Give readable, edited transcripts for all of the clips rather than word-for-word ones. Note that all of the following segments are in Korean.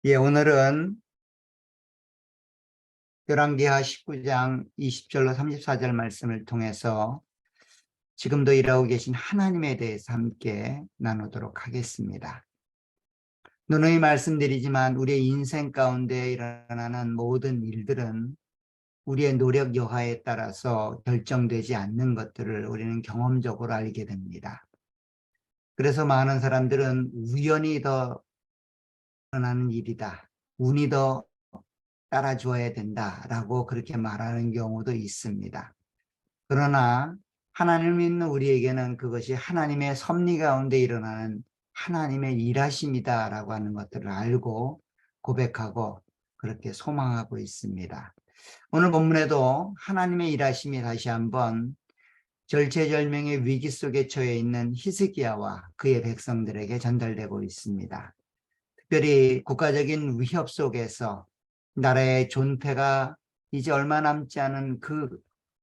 오늘은 열왕기하 19장 20절로 34절 말씀을 통해서 지금도 일하고 계신 하나님에 대해서 함께 나누도록 하겠습니다. 누누이 말씀드리지만 우리의 인생 가운데 일어나는 모든 일들은 우리의 노력 여하에 따라서 결정되지 않는 것들을 우리는 경험적으로 알게 됩니다. 그래서 많은 사람들은 우연히 더 일어나는 일이다, 운이 더 따라줘야 된다라고 그렇게 말하는 경우도 있습니다. 그러나 하나님을 믿는 우리에게는 그것이 하나님의 섭리 가운데 일어나는 하나님의 일하심이다라고 하는 것들을 알고 고백하고 그렇게 소망하고 있습니다. 오늘 본문에도 하나님의 일하심이 다시 한번 절체절명의 위기 속에 처해 있는 히스기야와 그의 백성들에게 전달되고 있습니다. 특별히 국가적인 위협 속에서 나라의 존폐가 이제 얼마 남지 않은 그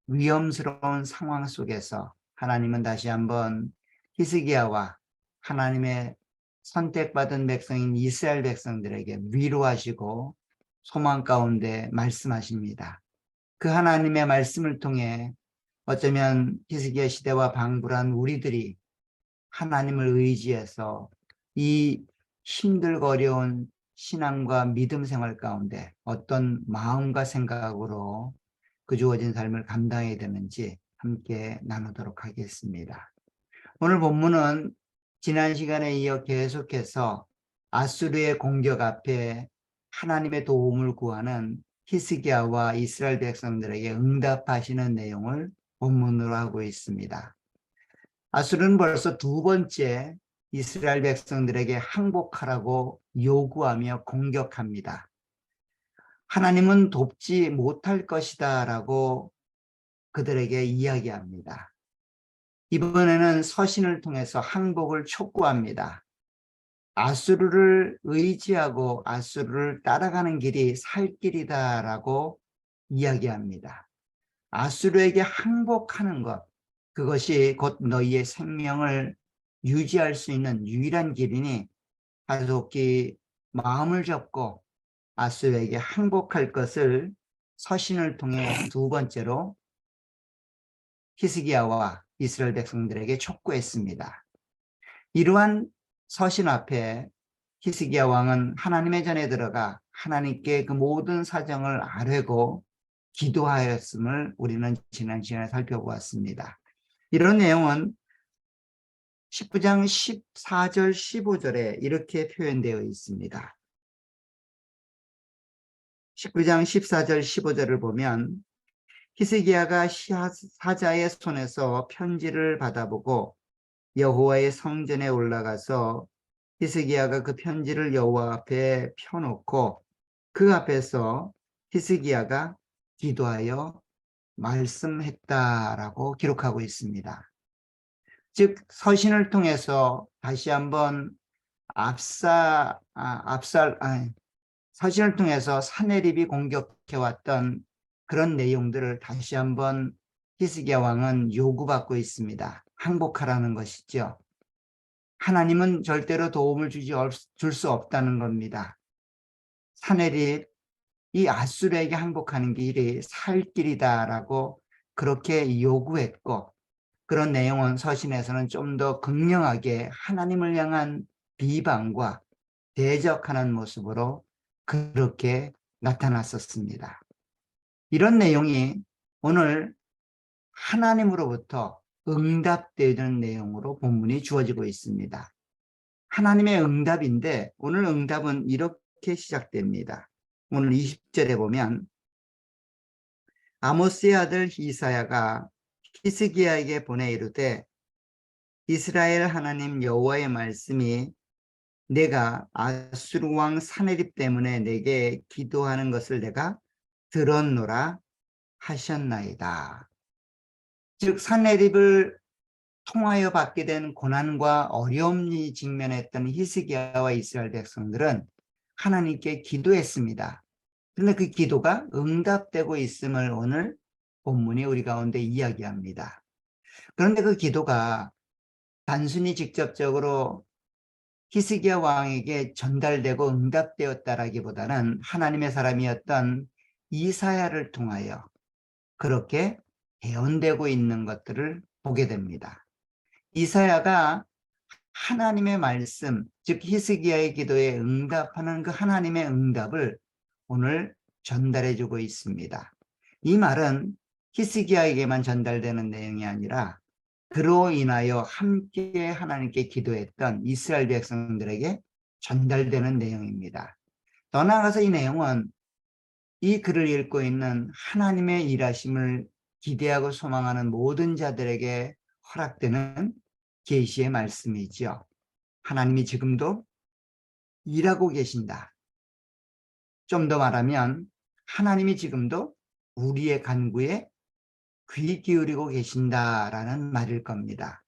위험스러운 상황 속에서 하나님은 다시 한번 히스기야와 하나님의 선택받은 백성인 이스라엘 백성들에게 위로하시고 소망 가운데 말씀하십니다. 그 하나님의 말씀을 통해 어쩌면 히스기야 시대와 방불한 우리들이 하나님을 의지해서 이 힘들고 어려운 신앙과 믿음 생활 가운데 어떤 마음과 생각으로 그 주어진 삶을 감당해야 되는지 함께 나누도록 하겠습니다. 오늘 본문은 지난 시간에 이어 계속해서 아수르의 공격 앞에 하나님의 도움을 구하는 히스기야와 이스라엘 백성들에게 응답하시는 내용을 본문으로 하고 있습니다. 아수르는 벌써 두 번째 이스라엘 백성들에게 항복하라고 요구하며 공격합니다. 하나님은 돕지 못할 것이다 라고 그들에게 이야기합니다. 이번에는 서신을 통해서 항복을 촉구합니다. 아수르를 의지하고 아수르를 따라가는 길이 살 길이다 라고 이야기합니다. 아수르에게 항복하는 것, 그것이 곧 너희의 생명을 유지할 수 있는 유일한 길이니 하속히 마음을 접고 아수르에게 항복할 것을 서신을 통해 두 번째로 히스기야와 이스라엘 백성들에게 촉구했습니다. 이러한 서신 앞에 히스기야 왕은 하나님의 전에 들어가 하나님께 그 모든 사정을 아뢰고 기도하였음을 우리는 지난 시간에 살펴보았습니다. 이런 내용은 19장 14절 15절에 이렇게 표현되어 있습니다. 19장 14절 15절을 보면 히스기야가 사자의 손에서 편지를 받아보고 여호와의 성전에 올라가서 히스기야가 그 편지를 여호와 앞에 펴놓고 그 앞에서 히스기야가 기도하여 말씀했다라고 기록하고 있습니다. 즉 서신을 통해서 다시 한번 서신을 통해서 사내립이 공격해왔던 그런 내용들을 다시 한번 히스기야 왕은 요구받고 있습니다. 항복하라는 것이죠. 하나님은 절대로 도움을 줄 수 없다는 겁니다. 사내립, 이 아수르에게 항복하는 길이 살 길이다라고 그렇게 요구했고, 그런 내용은 서신에서는 좀 더 극명하게 하나님을 향한 비방과 대적하는 모습으로 그렇게 나타났었습니다. 이런 내용이 오늘 하나님으로부터 응답되는 내용으로 본문이 주어지고 있습니다. 하나님의 응답인데 오늘 응답은 이렇게 시작됩니다. 오늘 20절에 보면 아모스의 아들 이사야가 히스기야에게 보내 이르되 이스라엘 하나님 여호와의 말씀이 내가 아수르 왕 사내립 때문에 내게 기도하는 것을 내가 들었노라 하셨나이다. 즉 사내립을 통하여 받게 된 고난과 어려움이 직면했던 히스기야와 이스라엘 백성들은 하나님께 기도했습니다. 그런데 그 기도가 응답되고 있음을 오늘 본문이 우리 가운데 이야기합니다. 그런데 그 기도가 단순히 직접적으로 히스기야 왕에게 전달되고 응답되었다라기보다는 하나님의 사람이었던 이사야를 통하여 그렇게 예언되고 있는 것들을 보게 됩니다. 이사야가 하나님의 말씀, 즉 히스기야의 기도에 응답하는 그 하나님의 응답을 오늘 전달해 주고 있습니다. 이 말은 히스기야에게만 전달되는 내용이 아니라 그로 인하여 함께 하나님께 기도했던 이스라엘 백성들에게 전달되는 내용입니다. 더 나아가서 이 내용은 이 글을 읽고 있는 하나님의 일하심을 기대하고 소망하는 모든 자들에게 허락되는 계시의 말씀이지요. 하나님이 지금도 일하고 계신다. 좀 더 말하면 하나님이 지금도 우리의 간구에 귀 기울이고 계신다라는 말일 겁니다.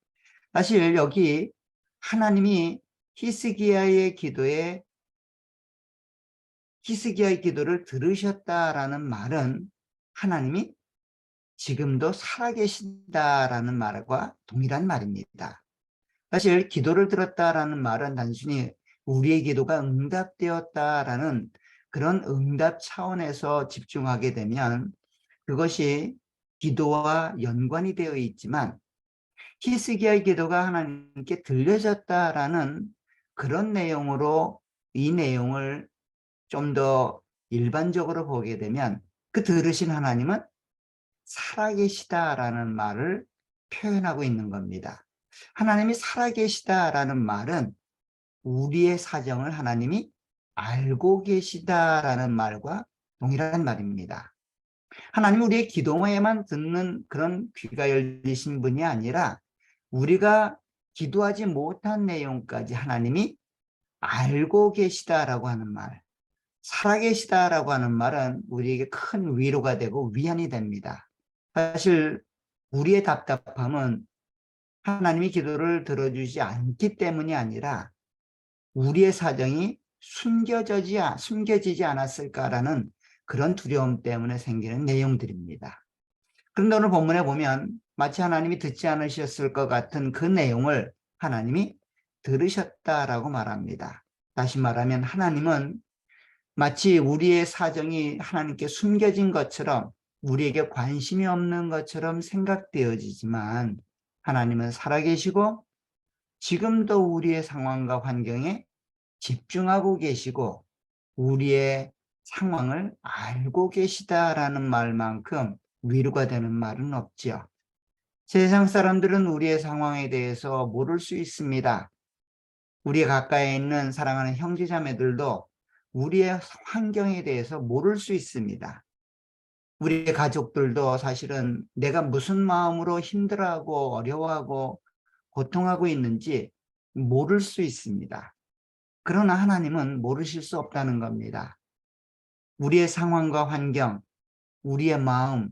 사실 여기 하나님이 히스기야의 기도를 들으셨다라는 말은 하나님이 지금도 살아계신다라는 말과 동일한 말입니다. 사실 기도를 들었다라는 말은 단순히 우리의 기도가 응답되었다라는 그런 응답 차원에서 집중하게 되면 그것이 기도와 연관이 되어 있지만 히스기야의 기도가 하나님께 들려졌다라는 그런 내용으로 이 내용을 좀 더 일반적으로 보게 되면 그 들으신 하나님은 살아계시다라는 말을 표현하고 있는 겁니다. 하나님이 살아계시다라는 말은 우리의 사정을 하나님이 알고 계시다라는 말과 동일한 말입니다. 하나님 우리의 기도에만 듣는 그런 귀가 열리신 분이 아니라 우리가 기도하지 못한 내용까지 하나님이 알고 계시다라고 하는 말, 살아계시다라고 하는 말은 우리에게 큰 위로가 되고 위안이 됩니다. 사실 우리의 답답함은 하나님이 기도를 들어주지 않기 때문이 아니라 우리의 사정이 숨겨지지 않았을까라는 그런 두려움 때문에 생기는 내용들입니다. 그런데 오늘 본문에 보면 마치 하나님이 듣지 않으셨을 것 같은 그 내용을 하나님이 들으셨다라고 말합니다. 다시 말하면 하나님은 마치 우리의 사정이 하나님께 숨겨진 것처럼 우리에게 관심이 없는 것처럼 생각되어지지만 하나님은 살아계시고 지금도 우리의 상황과 환경에 집중하고 계시고 우리의 상황을 알고 계시다라는 말만큼 위로가 되는 말은 없지요. 세상 사람들은 우리의 상황에 대해서 모를 수 있습니다. 우리 가까이 있는 사랑하는 형제자매들도 우리의 환경에 대해서 모를 수 있습니다. 우리의 가족들도 사실은 내가 무슨 마음으로 힘들어하고 어려워하고 고통하고 있는지 모를 수 있습니다. 그러나 하나님은 모르실 수 없다는 겁니다. 우리의 상황과 환경, 우리의 마음,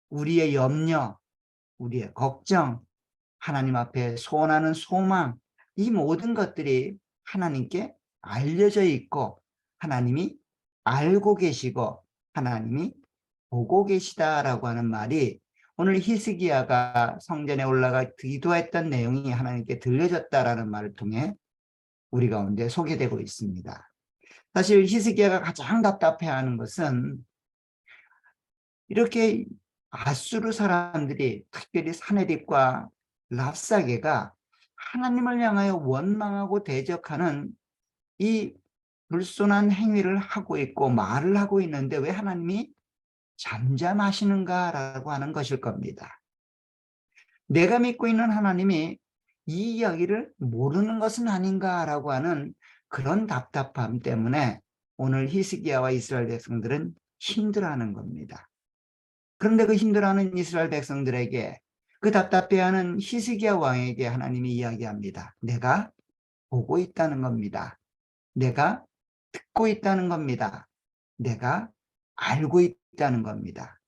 우리의 염려, 우리의 걱정, 하나님 앞에 소원하는 소망, 이 모든 것들이 하나님께 알려져 있고 하나님이 알고 계시고 하나님이 보고 계시다라고 하는 말이 오늘 히스기야가 성전에 올라가 기도했던 내용이 하나님께 들려졌다라는 말을 통해 우리 가운데 소개되고 있습니다. 사실 히스기야가 가장 답답해하는 것은 이렇게 아수르 사람들이 특별히 사네립과 랍사게가 하나님을 향하여 원망하고 대적하는 이 불손한 행위를 하고 있고 말을 하고 있는데 왜 하나님이 잠잠하시는가라고 하는 것일 겁니다. 내가 믿고 있는 하나님이 이 이야기를 모르는 것은 아닌가라고 하는 그런 답답함 때문에 오늘 히스기야와 이스라엘 백성들은 힘들어하는 겁니다. 그런데 그 힘들어하는 이스라엘 백성들에게 그 답답해하는 히스기야 왕에게 하나님이 이야기합니다. 내가 보고 있다는 겁니다. 내가 듣고 있다는 겁니다. 내가 알고 있다는 겁니다.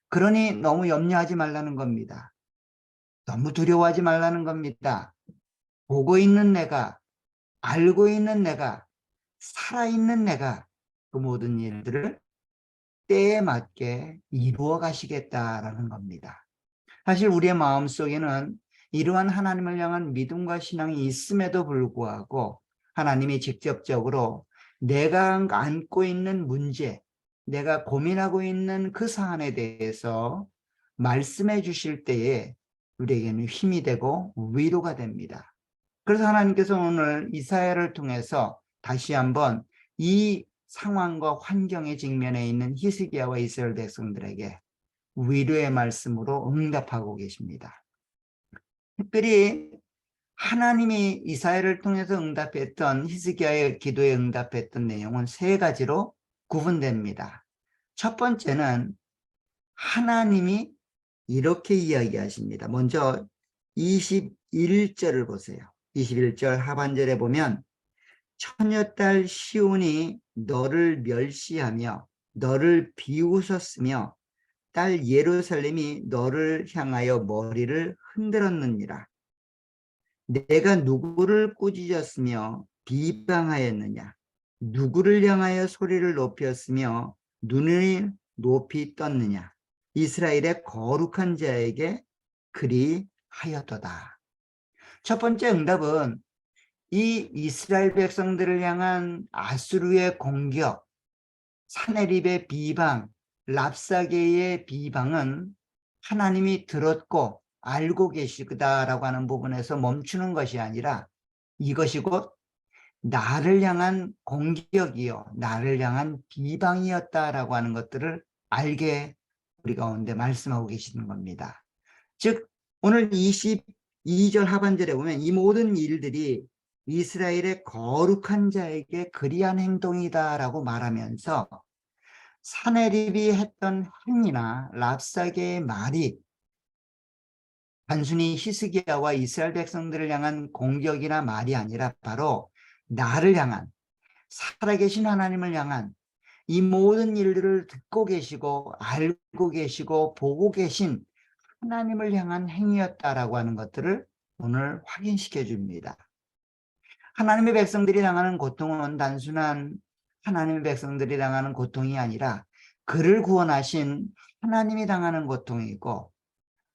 그러니 너무 염려하지 말라는 겁니다. 너무 두려워하지 말라는 겁니다. 보고 있는 내가, 알고 있는 내가, 살아있는 내가 그 모든 일들을 때에 맞게 이루어 가시겠다라는 겁니다. 사실 우리의 마음속에는 이러한 하나님을 향한 믿음과 신앙이 있음에도 불구하고 하나님이 직접적으로 내가 안고 있는 문제, 내가 고민하고 있는 그 사안에 대해서 말씀해 주실 때에 우리에게는 힘이 되고 위로가 됩니다. 그래서 하나님께서 오늘 이사야를 통해서 다시 한번 이 상황과 환경에 직면해 있는 히스기야와 이스라엘 백성들에게 위로의 말씀으로 응답하고 계십니다. 특별히 하나님이 이사야를 통해서 응답했던 히스기야의 기도에 응답했던 내용은 세 가지로 구분됩니다. 첫 번째는 하나님이 이렇게 이야기하십니다. 먼저 21절을 보세요. 21절 하반절에 보면 처녀딸 시온이 너를 멸시하며 너를 비웃었으며 딸 예루살렘이 너를 향하여 머리를 흔들었느니라. 내가 누구를 꾸짖었으며 비방하였느냐? 누구를 향하여 소리를 높였으며 눈을 높이 떴느냐? 이스라엘의 거룩한 자에게 그리하였도다. 첫 번째 응답은 이 이스라엘 백성들을 향한 아수르의 공격, 사네립의 비방, 랍사게의 비방은 하나님이 들었고 알고 계시다라고 하는 부분에서 멈추는 것이 아니라 이것이 곧 나를 향한 공격이요, 나를 향한 비방이었다라고 하는 것들을 알게 우리 가운데 말씀하고 계시는 겁니다. 즉 오늘 22절 하반절에 보면 이 모든 일들이 이스라엘의 거룩한 자에게 그리한 행동이다라고 말하면서 사네립이 했던 행위나 랍사게의 말이 단순히 히스기야와 이스라엘 백성들을 향한 공격이나 말이 아니라 바로 나를 향한, 살아계신 하나님을 향한 이 모든 일들을 듣고 계시고 알고 계시고 보고 계신 하나님을 향한 행위였다라고 하는 것들을 오늘 확인시켜 줍니다. 하나님의 백성들이 당하는 고통은 단순한 하나님의 백성들이 당하는 고통이 아니라 그를 구원하신 하나님이 당하는 고통이고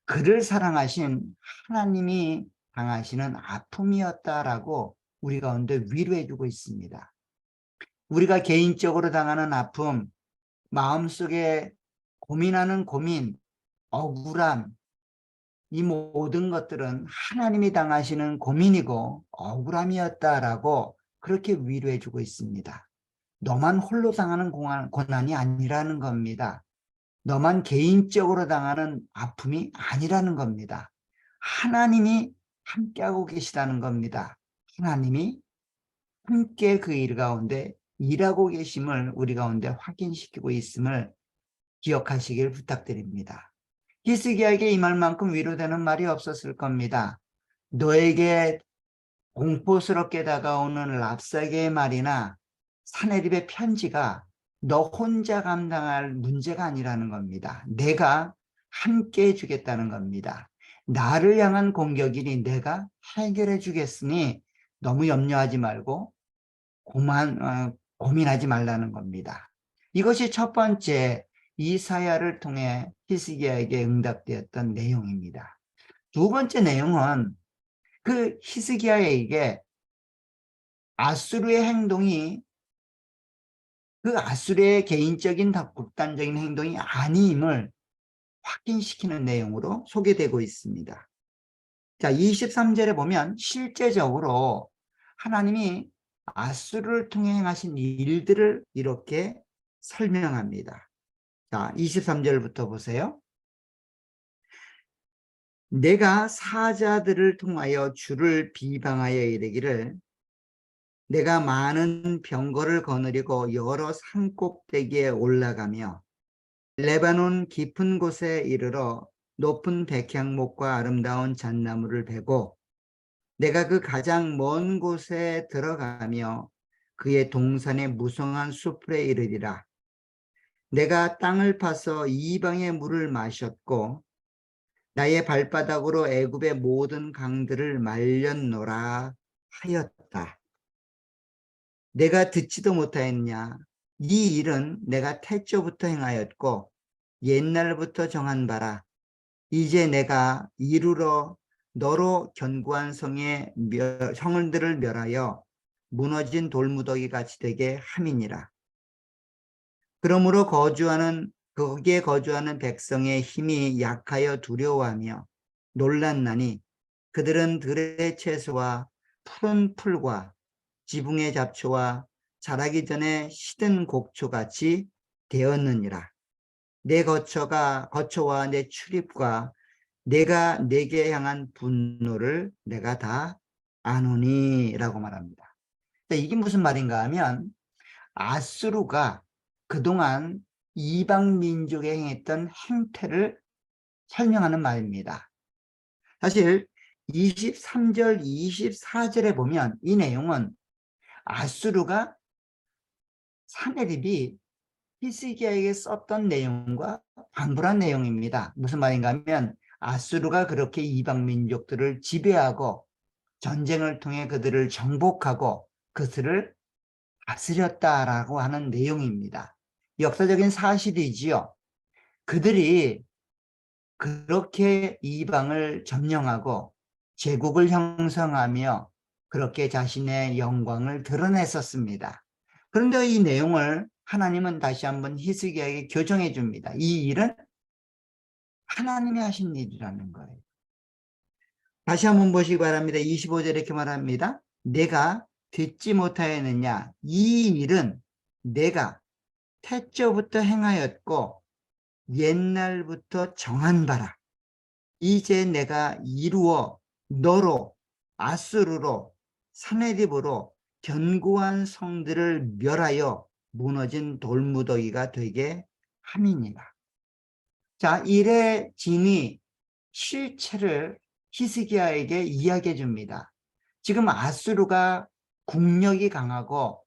그를 사랑하신 하나님이 당하시는 아픔이었다라고 우리 가운데 위로해 주고 있습니다. 우리가 개인적으로 당하는 아픔, 마음속에 고민하는 고민, 억울함, 이 모든 것들은 하나님이 당하시는 고민이고 억울함이었다라고 그렇게 위로해 주고 있습니다. 너만 홀로 당하는 고난이 아니라는 겁니다. 너만 개인적으로 당하는 아픔이 아니라는 겁니다. 하나님이 함께하고 계시다는 겁니다. 하나님이 함께 그 일 가운데 일하고 계심을 우리 가운데 확인시키고 있음을 기억하시길 부탁드립니다. 히스기야에게 이 말만큼 위로되는 말이 없었을 겁니다. 너에게 공포스럽게 다가오는 랍사게의 말이나 사네립의 편지가 너 혼자 감당할 문제가 아니라는 겁니다. 내가 함께 해주겠다는 겁니다. 나를 향한 공격이니 내가 해결해 주겠으니 너무 염려하지 말고 고민하지 말라는 겁니다. 이것이 첫 번째 이사야를 통해 히스기야에게 응답되었던 내용입니다. 두 번째 내용은 그 히스기야에게 아수르의 행동이 그 아수르의 개인적인 극단적인 행동이 아님을 확인시키는 내용으로 소개되고 있습니다. 자, 23절에 보면 실제적으로 하나님이 아수르를 통해 행하신 일들을 이렇게 설명합니다. 자, 23절부터 보세요. 내가 사자들을 통하여 주를 비방하여 이르기를 내가 많은 병거를 거느리고 여러 산꼭대기에 올라가며 레바논 깊은 곳에 이르러 높은 백향목과 아름다운 잣나무를 베고 내가 그 가장 먼 곳에 들어가며 그의 동산의 무성한 숲에 이르리라. 내가 땅을 파서 이방의 물을 마셨고 나의 발바닥으로 애굽의 모든 강들을 말렸노라 하였다. 내가 듣지도 못하였냐? 이 일은 내가 태초부터 행하였고 옛날부터 정한 바라. 이제 내가 이루러 너로 견고한 성의 성들을 멸하여 무너진 돌무더기 같이 되게 함이니라. 그러므로 거기에 거주하는 백성의 힘이 약하여 두려워하며 놀랐나니 그들은 들의 채소와 푸른 풀과 지붕의 잡초와 자라기 전에 시든 곡초같이 되었느니라. 내 거처와 내 출입과 내가 내게 향한 분노를 내가 다 아노니 라고 말합니다. 이게 무슨 말인가 하면 아수르가 그동안 이방 민족에 행했던 행태를 설명하는 말입니다. 사실 23절, 24절에 보면 이 내용은 아수르가 사내립이 히스기야에게 썼던 내용과 방불한 내용입니다. 무슨 말인가 하면 아수르가 그렇게 이방 민족들을 지배하고 전쟁을 통해 그들을 정복하고 그들을 다스렸다라고 하는 내용입니다. 역사적인 사실이지요. 그들이 그렇게 이방을 점령하고 제국을 형성하며 그렇게 자신의 영광을 드러냈었습니다. 그런데 이 내용을 하나님은 다시 한번 히스기야에게 교정해 줍니다. 이 일은 하나님이 하신 일이라는 거예요. 다시 한번 보시기 바랍니다. 25절에 이렇게 말합니다. 내가 듣지 못하였느냐? 이 일은 내가 태초부터 행하였고 옛날부터 정한 바라. 이제 내가 이루어 너로 아수르로 사네립으로 견고한 성들을 멸하여 무너진 돌무더기가 되게 함이니라. 자, 일의 진이 실체를 히스기야에게 이야기해 줍니다. 지금 아수르가 국력이 강하고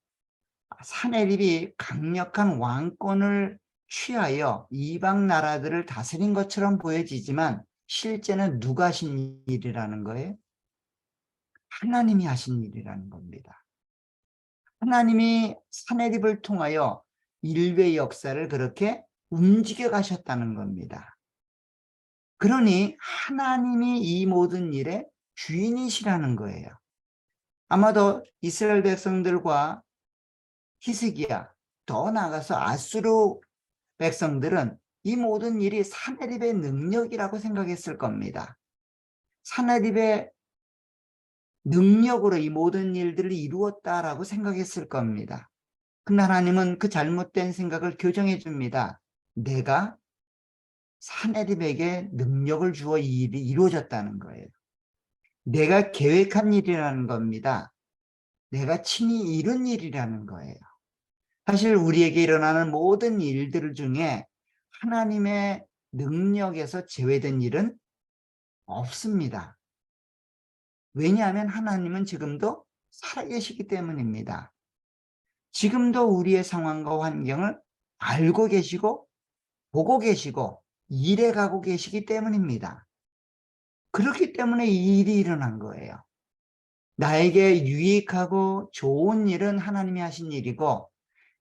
사네립이 강력한 왕권을 취하여 이방 나라들을 다스린 것처럼 보여지지만 실제는 누가 하신 일이라는 거예요? 하나님이 하신 일이라는 겁니다. 하나님이 사내립을 통하여 인류의 역사를 그렇게 움직여 가셨다는 겁니다. 그러니 하나님이 이 모든 일의 주인이시라는 거예요. 아마도 이스라엘 백성들과 히스기야, 더 나아가서 아수르 백성들은 이 모든 일이 사내립의 능력이라고 생각했을 겁니다. 사내립의 능력으로 이 모든 일들을 이루었다라고 생각했을 겁니다. 근데 하나님은 그 잘못된 생각을 교정해 줍니다. 내가 사내립에게 능력을 주어 이 일이 이루어졌다는 거예요. 내가 계획한 일이라는 겁니다. 내가 친히 이룬 일이라는 거예요. 사실 우리에게 일어나는 모든 일들 중에 하나님의 능력에서 제외된 일은 없습니다. 왜냐하면 하나님은 지금도 살아계시기 때문입니다. 지금도 우리의 상황과 환경을 알고 계시고 보고 계시고 일해가고 계시기 때문입니다. 그렇기 때문에 이 일이 일어난 거예요. 나에게 유익하고 좋은 일은 하나님이 하신 일이고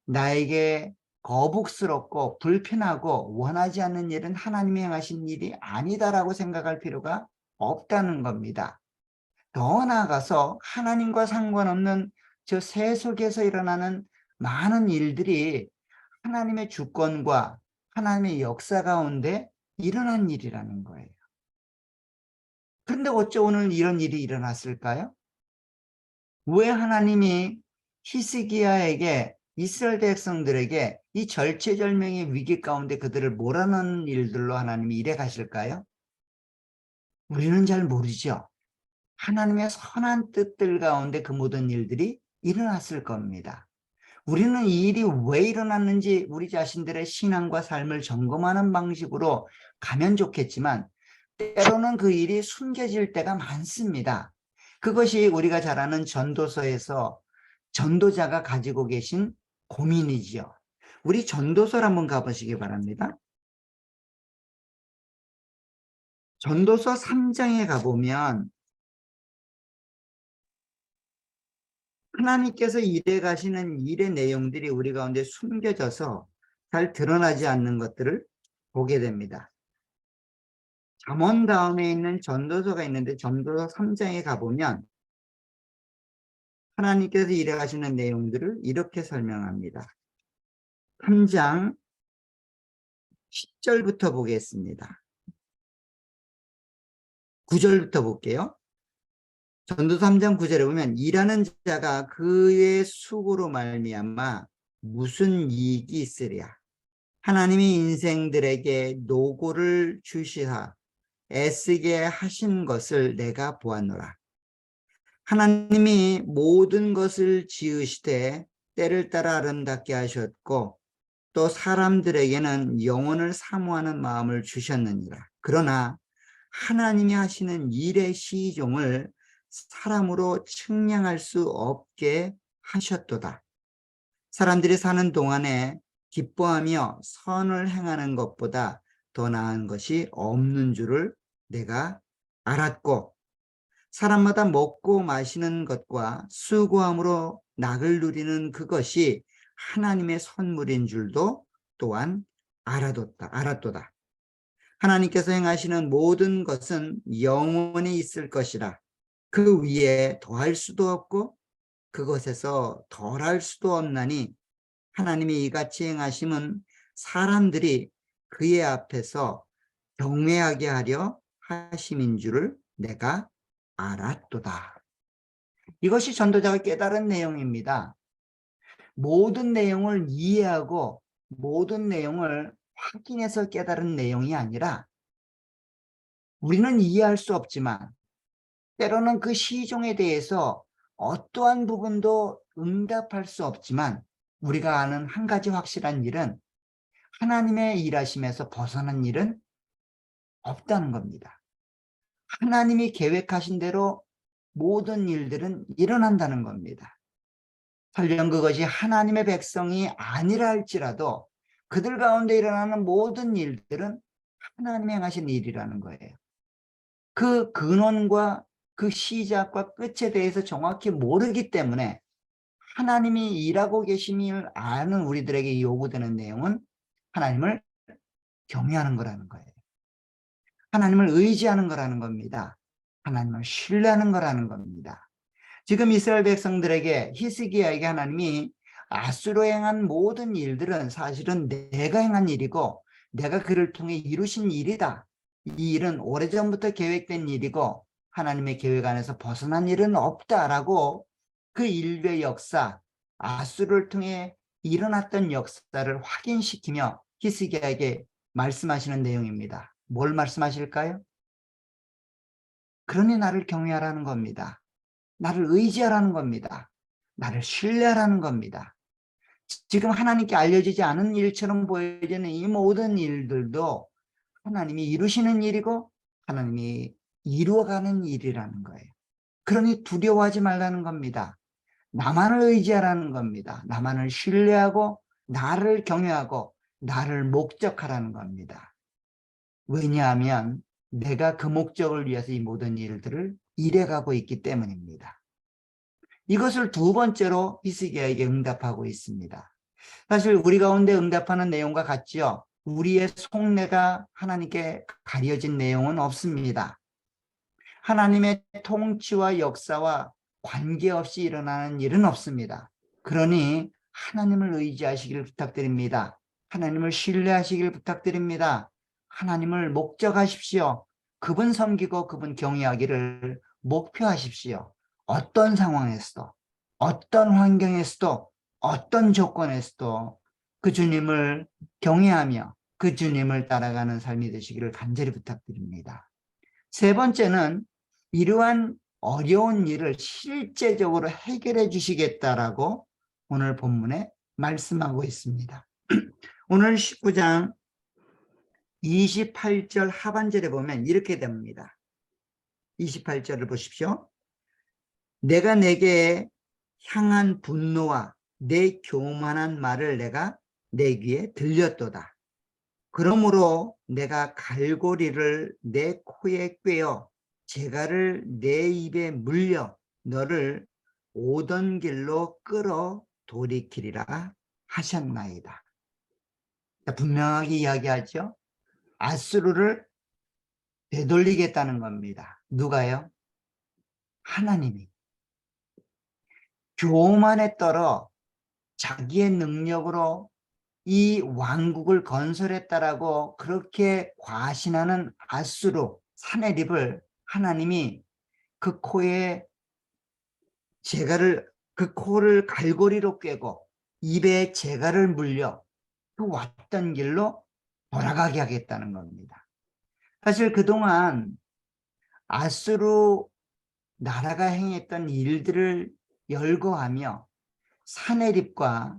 나에게 거북스럽고 불편하고 원하지 않는 일은 하나님이 행하신 일이 아니다라고 생각할 필요가 없다는 겁니다. 더 나아가서 하나님과 상관없는 저 세속에서 일어나는 많은 일들이 하나님의 주권과 하나님의 역사 가운데 일어난 일이라는 거예요. 그런데 어째 오늘 이런 일이 일어났을까요? 왜 하나님이 히스기야에게 이스라엘 백성들에게 이 절체절명의 위기 가운데 그들을 몰아넣는 일들로 하나님이 일해 가실까요? 우리는 잘 모르죠. 하나님의 선한 뜻들 가운데 그 모든 일들이 일어났을 겁니다. 우리는 이 일이 왜 일어났는지 우리 자신들의 신앙과 삶을 점검하는 방식으로 가면 좋겠지만 때로는 그 일이 숨겨질 때가 많습니다. 그것이 우리가 잘 아는 전도서에서 전도자가 가지고 계신 고민이지요. 우리 전도서를 한번 가보시기 바랍니다. 전도서 3장에 가보면 하나님께서 일해 가시는 일의 내용들이 우리 가운데 숨겨져서 잘 드러나지 않는 것들을 보게 됩니다. 잠언 다음에 있는 전도서가 있는데 전도서 3장에 가보면 하나님께서 일하시는 내용들을 이렇게 설명합니다. 3장 10절부터 보겠습니다. 9절부터 볼게요. 전도서 3장 9절에 보면 일하는 자가 그의 수고로 말미암아 무슨 이익이 있으랴. 하나님이 인생들에게 노고를 주시사 애쓰게 하신 것을 내가 보았노라. 하나님이 모든 것을 지으시되 때를 따라 아름답게 하셨고 또 사람들에게는 영혼을 사모하는 마음을 주셨느니라. 그러나 하나님이 하시는 일의 시종을 사람으로 측량할 수 없게 하셨도다. 사람들이 사는 동안에 기뻐하며 선을 행하는 것보다 더 나은 것이 없는 줄을 내가 알았고, 사람마다 먹고 마시는 것과 수고함으로 낙을 누리는 그것이 하나님의 선물인 줄도 또한 알았도다. 하나님께서 행하시는 모든 것은 영원히 있을 것이라. 그 위에 더할 수도 없고 그것에서 덜할 수도 없나니 하나님이 이같이 행하심은 사람들이 그의 앞에서 경외하게 하려 하심인 줄을 내가 알았도다. 이것이 전도자가 깨달은 내용입니다. 모든 내용을 이해하고 모든 내용을 확인해서 깨달은 내용이 아니라 우리는 이해할 수 없지만 때로는 그 시종에 대해서 어떠한 부분도 응답할 수 없지만 우리가 아는 한 가지 확실한 일은 하나님의 일하심에서 벗어난 일은 없다는 겁니다. 하나님이 계획하신 대로 모든 일들은 일어난다는 겁니다. 설령 그것이 하나님의 백성이 아니라 할지라도 그들 가운데 일어나는 모든 일들은 하나님이 행하신 일이라는 거예요. 그 근원과 그 시작과 끝에 대해서 정확히 모르기 때문에 하나님이 일하고 계심을 아는 우리들에게 요구되는 내용은 하나님을 경외하는 거라는 거예요. 하나님을 의지하는 거라는 겁니다. 하나님을 신뢰하는 거라는 겁니다. 지금 이스라엘 백성들에게 히스기야에게 하나님이 아수로 행한 모든 일들은 사실은 내가 행한 일이고 내가 그를 통해 이루신 일이다. 이 일은 오래전부터 계획된 일이고 하나님의 계획 안에서 벗어난 일은 없다라고 그 인류의 역사, 아수르를 통해 일어났던 역사를 확인시키며 히스기야에게 말씀하시는 내용입니다. 뭘 말씀하실까요? 그러니 나를 경외하라는 겁니다. 나를 의지하라는 겁니다. 나를 신뢰하라는 겁니다. 지금 하나님께 알려지지 않은 일처럼 보여지는 이 모든 일들도 하나님이 이루시는 일이고 하나님이 이루어가는 일이라는 거예요. 그러니 두려워하지 말라는 겁니다. 나만을 의지하라는 겁니다. 나만을 신뢰하고 나를 경외하고 나를 목적하라는 겁니다. 왜냐하면 내가 그 목적을 위해서 이 모든 일들을 이뤄가고 있기 때문입니다. 이것을 두 번째로 히스기야에게 응답하고 있습니다. 사실 우리 가운데 응답하는 내용과 같지요. 우리의 속내가 하나님께 가려진 내용은 없습니다. 하나님의 통치와 역사와 관계없이 일어나는 일은 없습니다. 그러니 하나님을 의지하시길 부탁드립니다. 하나님을 신뢰하시길 부탁드립니다. 하나님을 목적하십시오. 그분 섬기고 그분 경외하기를 목표하십시오. 어떤 상황에서도, 어떤 환경에서도, 어떤 조건에서도 그 주님을 경외하며 그 주님을 따라가는 삶이 되시기를 간절히 부탁드립니다. 세 번째는 이러한 어려운 일을 실제적으로 해결해 주시겠다라고 오늘 본문에 말씀하고 있습니다. 오늘 19장 28절 하반절에 보면 이렇게 됩니다. 28절을 보십시오. 내가 내게 향한 분노와 내 교만한 말을 내가 내 귀에 들렸도다. 그러므로 내가 갈고리를 내 코에 꿰어 재갈을 내 입에 물려 너를 오던 길로 끌어 돌이키리라 하셨나이다. 분명하게 이야기하죠. 아수르를 되돌리겠다는 겁니다. 누가요? 하나님이. 교만에 떨어 자기의 능력으로 이 왕국을 건설했다라고 그렇게 과신하는 아수르 사내립을 하나님이 그 코에 그 코를 갈고리로 꿰고 입에 재갈을 물려 그 왔던 길로 돌아가게 하겠다는 겁니다. 사실 그동안 아수르 나라가 행했던 일들을 열거하며 사내립과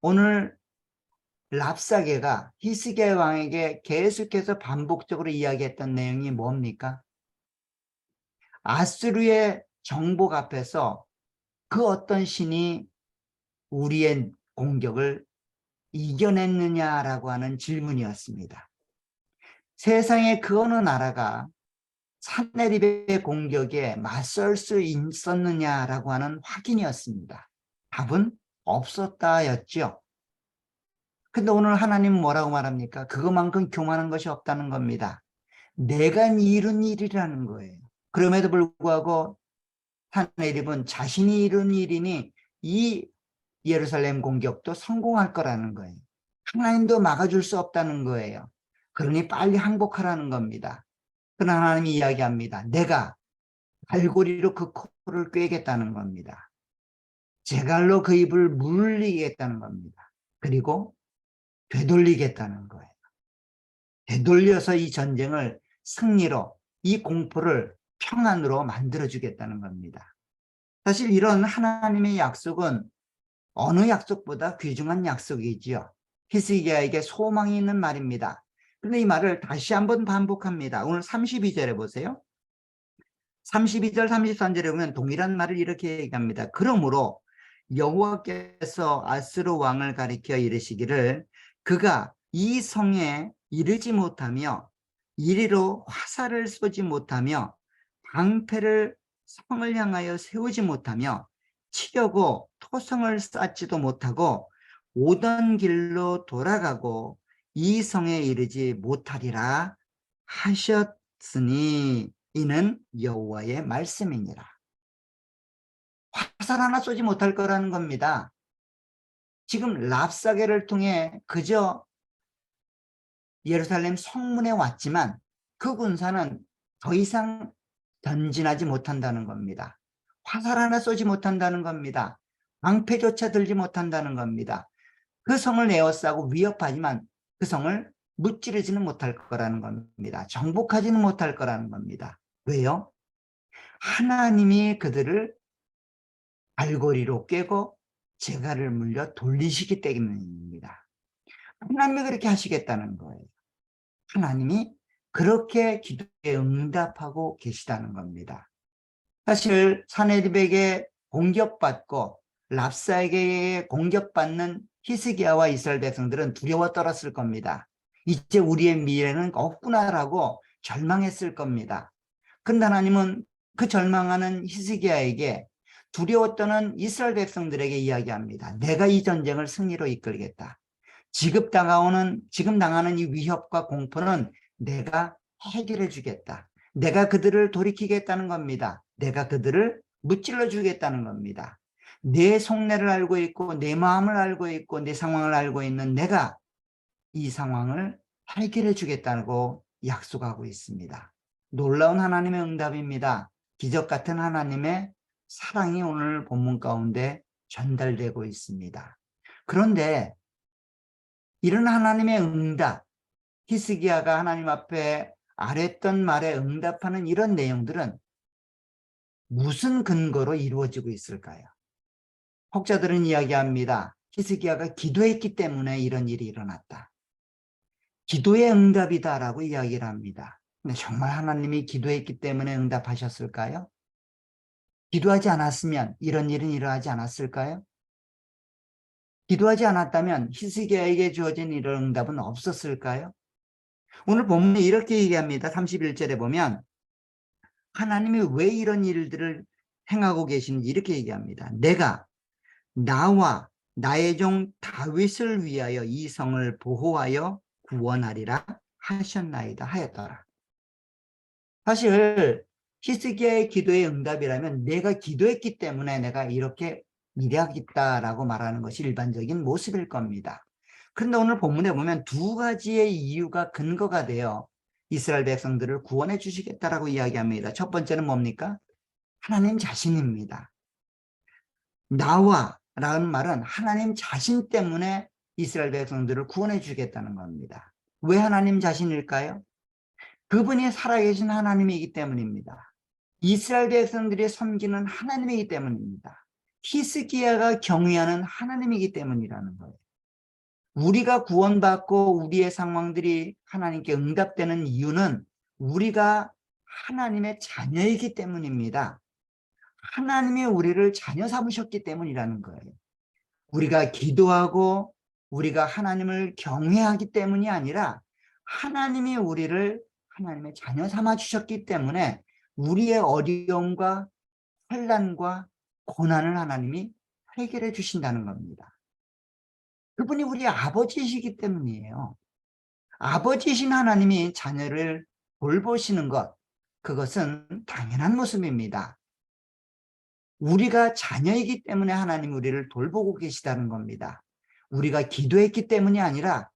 오늘 랍사게가 히스기야 왕에게 계속해서 반복적으로 이야기했던 내용이 뭡니까? 아수르의 정복 앞에서 그 어떤 신이 우리의 공격을 이겨냈느냐라고 하는 질문이었습니다. 세상에 그 어느 나라가 산헤립의 공격에 맞설 수 있었느냐라고 하는 확인이었습니다. 답은 없었다였죠. 근데 오늘 하나님은 뭐라고 말합니까? 그것만큼 교만한 것이 없다는 겁니다. 내가 이룬 일이라는 거예요. 그럼에도 불구하고 산헤립은 자신이 이룬 일이니 이 예루살렘 공격도 성공할 거라는 거예요. 하나님도 막아줄 수 없다는 거예요. 그러니 빨리 항복하라는 겁니다. 그러나 하나님이 이야기합니다. 내가 갈고리로 그 코를 꿰겠다는 겁니다. 제갈로 그 입을 물리겠다는 겁니다. 그리고 되돌리겠다는 거예요. 되돌려서 이 전쟁을 승리로, 이 공포를 평안으로 만들어주겠다는 겁니다. 사실 이런 하나님의 약속은 어느 약속보다 귀중한 약속이지요. 히스기야에게 소망이 있는 말입니다. 그런데 이 말을 다시 한번 반복합니다. 오늘 32절에 보세요. 32절, 33절에 보면 동일한 말을 이렇게 얘기합니다. 그러므로 여호와께서 아스르 왕을 가리켜 이르시기를 그가 이 성에 이르지 못하며 이리로 화살을 쏘지 못하며 방패를 성을 향하여 세우지 못하며 치려고 토성을 쌓지도 못하고 오던 길로 돌아가고 이 성에 이르지 못하리라 하셨으니 이는 여호와의 말씀이니라. 화살 하나 쏘지 못할 거라는 겁니다. 지금 랍사게를 통해 그저 예루살렘 성문에 왔지만 그 군사는 더 이상 전진하지 못한다는 겁니다. 화살 하나 쏘지 못한다는 겁니다. 방패조차 들지 못한다는 겁니다. 그 성을 에워싸고 위협하지만 그 성을 무찌르지는 못할 거라는 겁니다. 정복하지는 못할 거라는 겁니다. 왜요? 하나님이 그들을 알고리로 꿰고 재갈을 물려 돌리시기 때문입니다. 하나님이 그렇게 하시겠다는 거예요. 하나님이 그렇게 기도에 응답하고 계시다는 겁니다. 사실 산헤립에게 공격받고 랍사에게 공격받는 히스기야와 이스라엘 백성들은 두려워 떨었을 겁니다. 이제 우리의 미래는 없구나라고 절망했을 겁니다. 그런데 하나님은 그 절망하는 히스기야에게 두려워 떠는 이스라엘 백성들에게 이야기합니다. 내가 이 전쟁을 승리로 이끌겠다. 지금 당하는 이 위협과 공포는 내가 해결해 주겠다. 내가 그들을 돌이키겠다는 겁니다. 내가 그들을 무찔러 주겠다는 겁니다. 내 속내를 알고 있고 내 마음을 알고 있고 내 상황을 알고 있는 내가 이 상황을 해결해 주겠다고 약속하고 있습니다. 놀라운 하나님의 응답입니다. 기적 같은 하나님의 사랑이 오늘 본문 가운데 전달되고 있습니다. 그런데 이런 하나님의 응답, 히스기야가 하나님 앞에 아랬던 말에 응답하는 이런 내용들은 무슨 근거로 이루어지고 있을까요? 혹자들은 이야기합니다. 히스기야가 기도했기 때문에 이런 일이 일어났다. 기도의 응답이다라고 이야기를 합니다. 근데 정말 하나님이 기도했기 때문에 응답하셨을까요? 기도하지 않았으면 이런 일은 일어나지 않았을까요? 기도하지 않았다면 히스기야에게 주어진 이런 응답은 없었을까요? 오늘 본문에 이렇게 얘기합니다. 31절에 보면 하나님이 왜 이런 일들을 행하고 계신지 이렇게 얘기합니다. 내가 나와 나의 종 다윗을 위하여 이 성을 보호하여 구원하리라 하셨나이다 하였더라. 사실 히스기야의 기도의 응답이라면 내가 기도했기 때문에 내가 이렇게 이래야겠다라고 말하는 것이 일반적인 모습일 겁니다. 그런데 오늘 본문에 보면 두 가지의 이유가 근거가 되어 이스라엘 백성들을 구원해 주시겠다라고 이야기합니다. 첫 번째는 뭡니까? 하나님 자신입니다. 나와 라는 말은 하나님 자신 때문에 이스라엘 백성들을 구원해 주겠다는 겁니다. 왜 하나님 자신일까요? 그분이 살아계신 하나님이기 때문입니다. 이스라엘 백성들이 섬기는 하나님이기 때문입니다. 히스기야가 경외하는 하나님이기 때문이라는 거예요. 우리가 구원받고 우리의 상황들이 하나님께 응답되는 이유는 우리가 하나님의 자녀이기 때문입니다. 하나님이 우리를 자녀 삼으셨기 때문이라는 거예요. 우리가 기도하고 우리가 하나님을 경외하기 때문이 아니라 하나님이 우리를 하나님의 자녀 삼아 주셨기 때문에 우리의 어려움과 환난과 고난을 하나님이 해결해 주신다는 겁니다. 그분이 우리 아버지이시기 때문이에요. 아버지이신 하나님이 자녀를 돌보시는 것, 그것은 당연한 모습입니다. 우리가 자녀이기 때문에 하나님 우리를 돌보고 계시다는 겁니다. 우리가 기도했기 때문이 아니라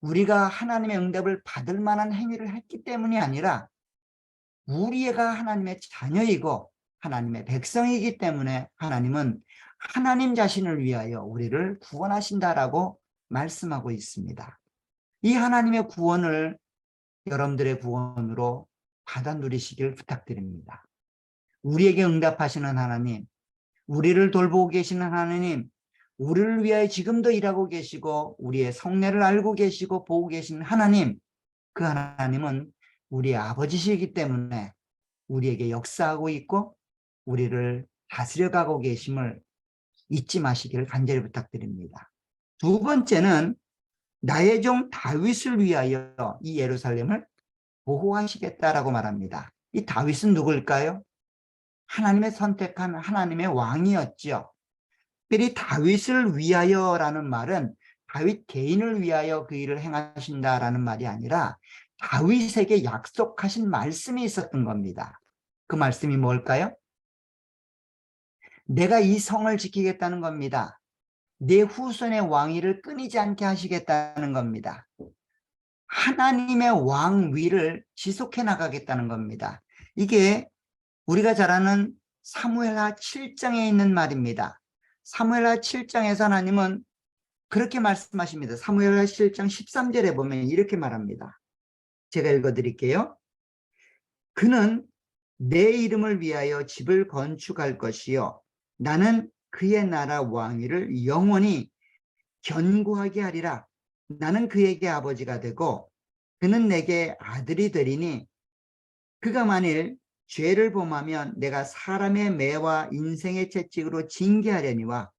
우리가 하나님의 응답을 받을 만한 행위를 했기 때문이 아니라 우리가 하나님의 자녀이고 하나님의 백성이기 때문에 하나님은 하나님 자신을 위하여 우리를 구원하신다라고 말씀하고 있습니다. 이 하나님의 구원을 여러분들의 구원으로 받아 누리시길 부탁드립니다. 우리에게 응답하시는 하나님, 우리를 돌보고 계시는 하나님, 우리를 위하여 지금도 일하고 계시고 우리의 속내를 알고 계시고 보고 계시는 하나님, 그 하나님은 우리의 아버지시기 때문에 우리에게 역사하고 있고 우리를 다스려가고 계심을 잊지 마시기를 간절히 부탁드립니다. 두 번째는 나의 종 다윗을 위하여 이 예루살렘을 보호하시겠다라고 말합니다. 이 다윗은 누굴까요? 하나님의 선택한 하나님의 왕이었죠. 특별히 다윗을 위하여라는 말은 다윗 개인을 위하여 그 일을 행하신다라는 말이 아니라 다윗에게 약속하신 말씀이 있었던 겁니다. 그 말씀이 뭘까요? 내가 이 성을 지키겠다는 겁니다. 내 후손의 왕위를 끊이지 않게 하시겠다는 겁니다. 하나님의 왕위를 지속해 나가겠다는 겁니다. 이게 우리가 잘 아는 사무엘하 7장에 있는 말입니다. 사무엘하 7장에서 하나님은 그렇게 말씀하십니다. 사무엘하 7장 13절에 보면 이렇게 말합니다. 제가 읽어드릴게요. 그는 내 이름을 위하여 집을 건축할 것이요 나는 그의 나라 왕위를 영원히 견고하게 하리라. 나는 그에게 아버지가 되고 그는 내게 아들이 되리니 그가 만일 죄를 범하면 내가 사람의 매와 인생의 채찍으로 징계하려니와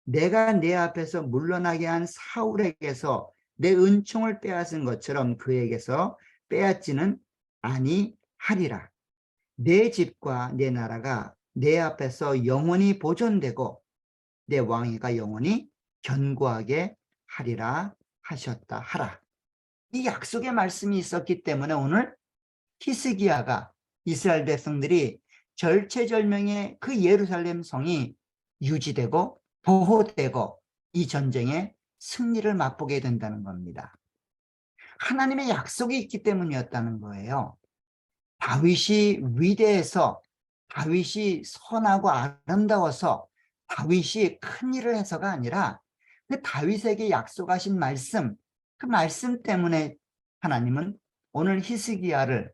내가 내 앞에서 물러나게 한 사울에게서 내 은총을 빼앗은 것처럼 그에게서 빼앗지는 아니하리라. 내 집과 내 나라가 내 앞에서 영원히 보존되고 내 왕위가 영원히 견고하게 하리라 하셨다 하라. 이 약속의 말씀이 있었기 때문에 오늘 히스기야가 이스라엘 백성들이 절체절명의 그 예루살렘 성이 유지되고 보호되고 이 전쟁의 승리를 맛보게 된다는 겁니다. 하나님의 약속이 있기 때문이었다는 거예요. 다윗이 위대해서 다윗이 선하고 아름다워서 다윗이 큰 일을 해서가 아니라 그 다윗에게 약속하신 말씀, 그 말씀 때문에 하나님은 오늘 히스기야를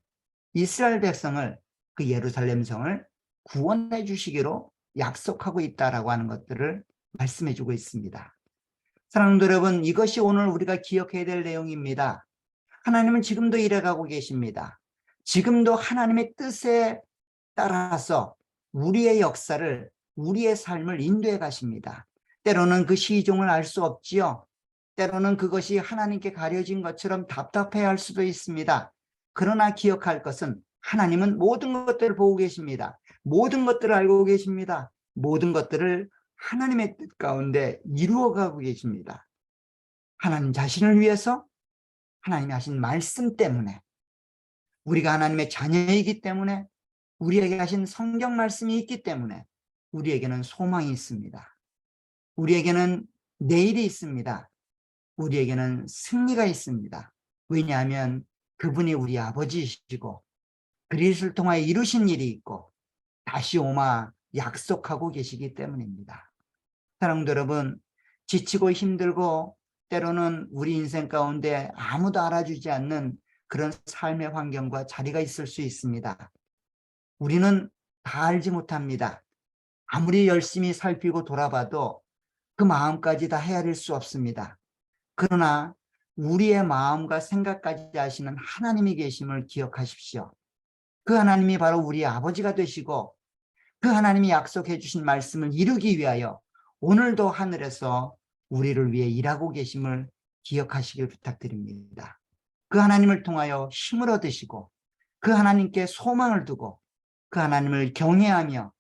이스라엘 백성을 그 예루살렘 성을 구원해 주시기로 약속하고 있다라고 하는 것들을 말씀해 주고 있습니다. 사랑하는 여러분, 이것이 오늘 우리가 기억해야 될 내용입니다. 하나님은 지금도 일해가고 계십니다. 지금도 하나님의 뜻에 따라서 우리의 역사를, 우리의 삶을 인도해 가십니다. 때로는 그 시종을 알 수 없지요. 때로는 그것이 하나님께 가려진 것처럼 답답해할 수도 있습니다. 그러나 기억할 것은 하나님은 모든 것들을 보고 계십니다. 모든 것들을 알고 계십니다. 모든 것들을 하나님의 뜻 가운데 이루어가고 계십니다. 하나님 자신을 위해서 하나님이 하신 말씀 때문에 우리가 하나님의 자녀이기 때문에 우리에게 하신 성경 말씀이 있기 때문에 우리에게는 소망이 있습니다. 우리에게는 내일이 있습니다. 우리에게는 승리가 있습니다. 왜냐하면 그분이 우리 아버지이시고 그리스도를 통하여 이루신 일이 있고 다시 오마 약속하고 계시기 때문입니다. 사랑하는 여러분, 지치고 힘들고 때로는 우리 인생 가운데 아무도 알아주지 않는 그런 삶의 환경과 자리가 있을 수 있습니다. 우리는 다 알지 못합니다. 아무리 열심히 살피고 돌아봐도 그 마음까지 다 헤아릴 수 없습니다. 그러나 우리의 마음과 생각까지 아시는 하나님이 계심을 기억하십시오. 그 하나님이 바로 우리 아버지가 되시고 그 하나님이 약속해 주신 말씀을 이루기 위하여 오늘도 하늘에서 우리를 위해 일하고 계심을 기억하시길 부탁드립니다. 그 하나님을 통하여 힘을 얻으시고 그 하나님께 소망을 두고 그 하나님을 경외하며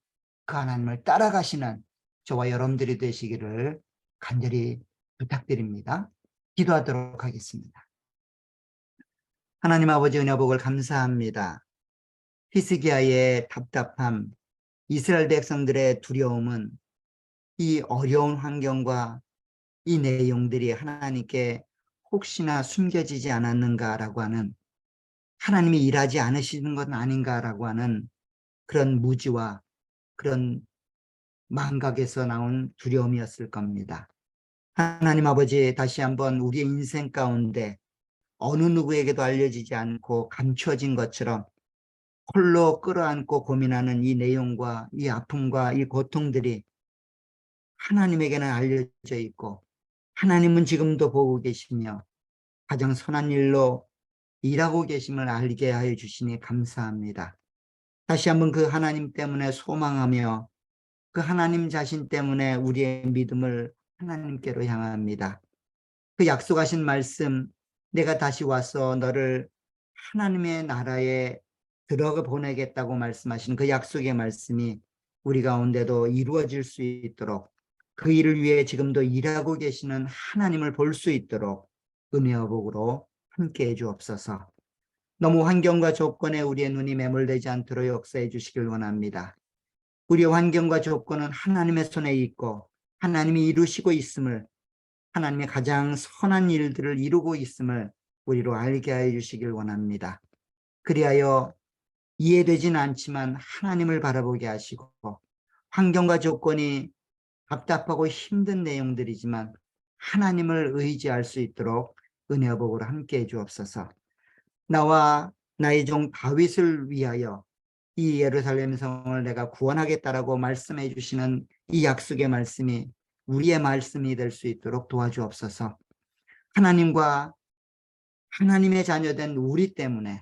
그 하나님을 따라가시는 저와 여러분들이 되시기를 간절히 부탁드립니다. 기도하도록 하겠습니다. 하나님 아버지 은혜 복을 감사합니다. 히스기야의 답답함, 이스라엘 백성들의 두려움은 이 어려운 환경과 이 내용들이 하나님께 혹시나 숨겨지지 않았는가라고 하는, 하나님이 일하지 않으시는 것 아닌가라고 하는 그런 무지와 그런 망각에서 나온 두려움이었을 겁니다. 하나님 아버지, 다시 한번 우리의 인생 가운데 어느 누구에게도 알려지지 않고 감춰진 것처럼 홀로 끌어안고 고민하는 이 내용과 이 아픔과 이 고통들이 하나님에게는 알려져 있고 하나님은 지금도 보고 계시며 가장 선한 일로 일하고 계심을 알게 하여 주시니 감사합니다. 다시 한번 그 하나님 때문에 소망하며 그 하나님 자신 때문에 우리의 믿음을 하나님께로 향합니다. 그 약속하신 말씀, 내가 다시 와서 너를 하나님의 나라에 들어가 보내겠다고 말씀하신 그 약속의 말씀이 우리 가운데도 이루어질 수 있도록, 그 일을 위해 지금도 일하고 계시는 하나님을 볼 수 있도록 은혜와 복으로 함께해 주옵소서. 너무 환경과 조건에 우리의 눈이 매몰되지 않도록 역사해 주시길 원합니다. 우리의 환경과 조건은 하나님의 손에 있고 하나님이 이루시고 있음을, 하나님의 가장 선한 일들을 이루고 있음을 우리로 알게 하여 주시길 원합니다. 그리하여 이해되진 않지만 하나님을 바라보게 하시고, 환경과 조건이 답답하고 힘든 내용들이지만 하나님을 의지할 수 있도록 은혜와 복으로 함께해 주옵소서. 나와 나의 종 다윗을 위하여 이 예루살렘 성을 내가 구원하겠다라고 말씀해 주시는 이 약속의 말씀이 우리의 말씀이 될 수 있도록 도와주옵소서. 하나님과 하나님의 자녀된 우리 때문에,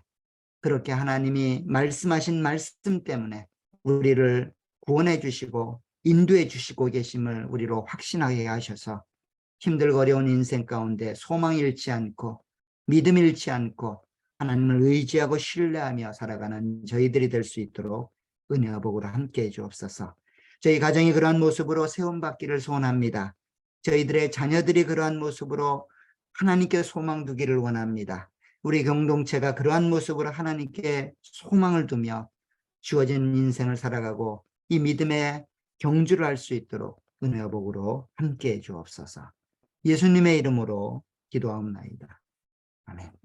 그렇게 하나님이 말씀하신 말씀 때문에 우리를 구원해 주시고 인도해 주시고 계심을 우리로 확신하게 하셔서 힘들고 어려운 인생 가운데 소망 잃지 않고 믿음 잃지 않고 하나님을 의지하고 신뢰하며 살아가는 저희들이 될 수 있도록 은혜와 복으로 함께해 주옵소서. 저희 가정이 그러한 모습으로 세움받기를 소원합니다. 저희들의 자녀들이 그러한 모습으로 하나님께 소망 두기를 원합니다. 우리 공동체가 그러한 모습으로 하나님께 소망을 두며 주어진 인생을 살아가고 이 믿음의 경주를 할 수 있도록 은혜와 복으로 함께해 주옵소서. 예수님의 이름으로 기도하옵나이다. 아멘.